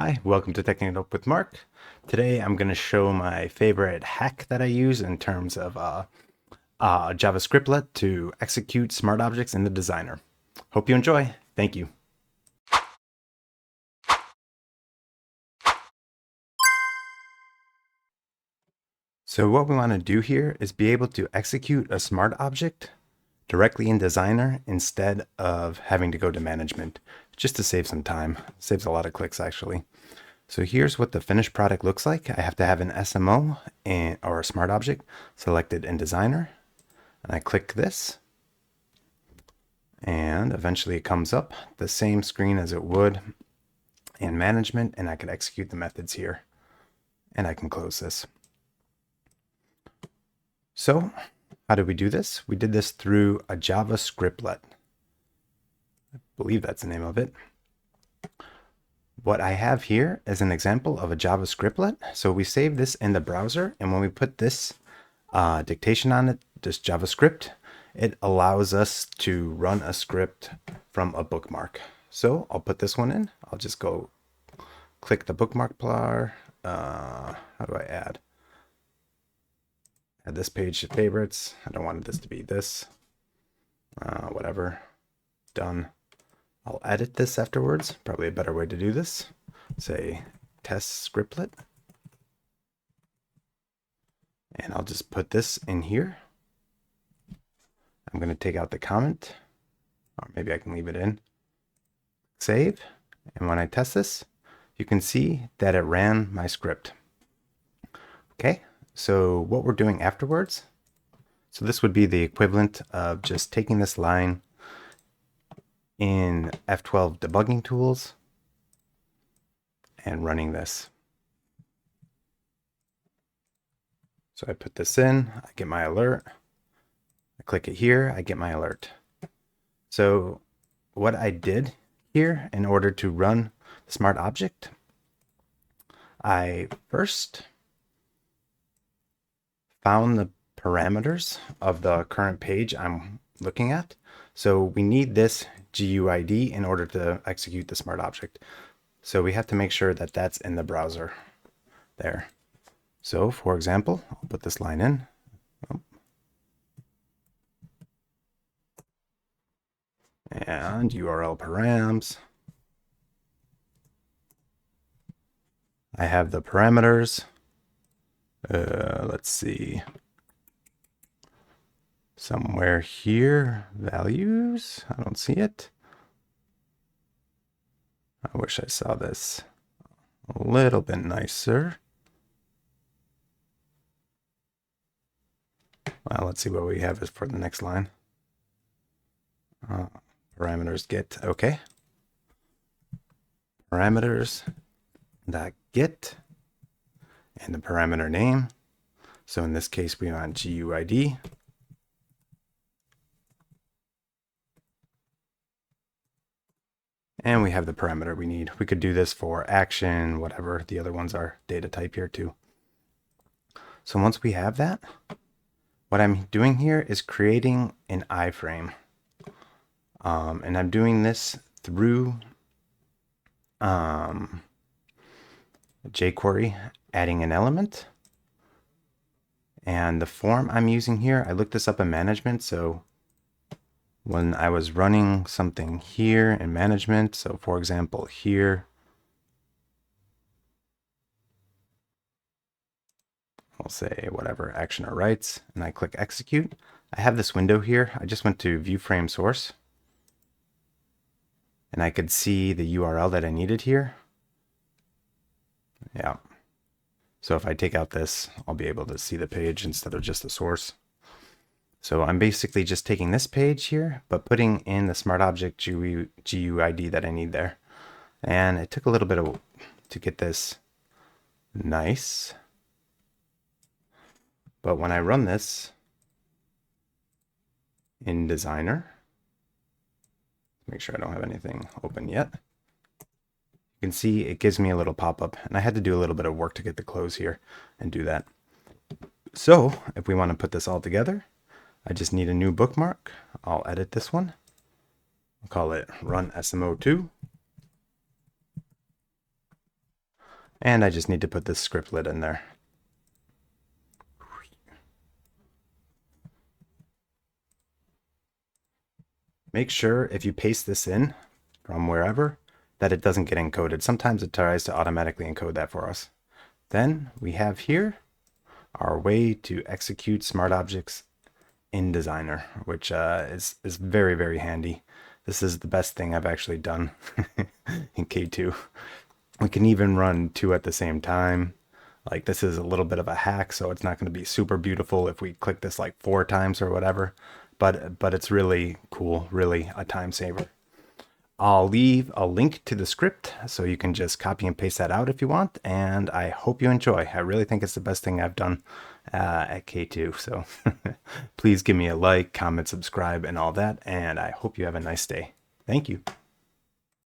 Hi, welcome to Teching It Up with Mark. Today I'm going to show my favorite hack that I use in terms of JavaScriptlet to execute smart objects in the designer. Hope you enjoy. Thank you. So what we want to do here is be able to execute a smart object directly in Designer instead of having to go to management, just to save some time. Saves a lot of clicks actually. So here's what the finished product looks like. I have to have an SMO or a smart object selected in Designer. And I click this. And eventually it comes up the same screen as it would in management. And I can execute the methods here. And I can close this. So how did we do this? We did this through a JavaScriptlet. I believe that's the name of it. What I have here is an example of a JavaScriptlet. So we save this in the browser, and when we put this dictation on it, this JavaScript, it allows us to run a script from a bookmark. So I'll put this one in. I'll just go click the bookmark bar. How do I add? Add this page to favorites. I don't want this to be this. Whatever. Done. I'll edit this afterwards. Probably a better way to do this. Say test scriptlet. And I'll just put this in here. I'm going to take out the comment, or maybe I can leave it in. Save. And when I test this, you can see that it ran my script. Okay, so what we're doing afterwards, so this would be the equivalent of just taking this line in F12 debugging tools and running this. So I put this in, I get my alert. I click it here, I get my alert. So what I did here in order to run the smart object, I first found the parameters of the current page I'm looking at. So we need this GUID in order to execute the smart object. So we have to make sure that that's in the browser there. So for example, I'll put this line in. And URL params. I have the parameters. Let's see. Somewhere here, values. I don't see it. I wish I saw this a little bit nicer. Well, let's see what we have for the next line. Parameters get, okay. Parameters dot get and the parameter name. So in this case, we want GUID. And we have the parameter we need. We could do this for action, whatever. The other ones are data type here too. So once we have that, what I'm doing here is creating an iframe. And I'm doing this through jQuery, adding an element. And the form I'm using here, I looked this up in management. So when I was running something here in management, so for example, here, I'll say whatever action or writes, and I click execute. I have this window here. I just went to view frame source, and I could see the URL that I needed here. Yeah. So if I take out this, I'll be able to see the page instead of just the source. So I'm basically just taking this page here, but putting in the smart object GUID that I need there. And it took a little bit to get this nice. But when I run this in Designer, make sure I don't have anything open yet. You can see it gives me a little pop-up, and I had to do a little bit of work to get the close here and do that. So if we want to put this all together, I just need a new bookmark. I'll edit this one. I'll call it run SMO2. And I just need to put this scriptlet in there. Make sure if you paste this in from wherever that it doesn't get encoded. Sometimes it tries to automatically encode that for us. Then we have here our way to execute SmartObjects in Designer, which is very, very handy. This is the best thing I've actually done in K2. We can even run two at the same time. Like, this is a little bit of a hack, so it's not going to be super beautiful if we click this like 4 times or whatever, but it's really cool, really a time saver. I'll leave a link to the script so you can just copy and paste that out if you want, and I hope you enjoy. I really think it's the best thing I've done at K2, so please give me a like, comment, subscribe, and all that, and I hope you have a nice day. Thank you.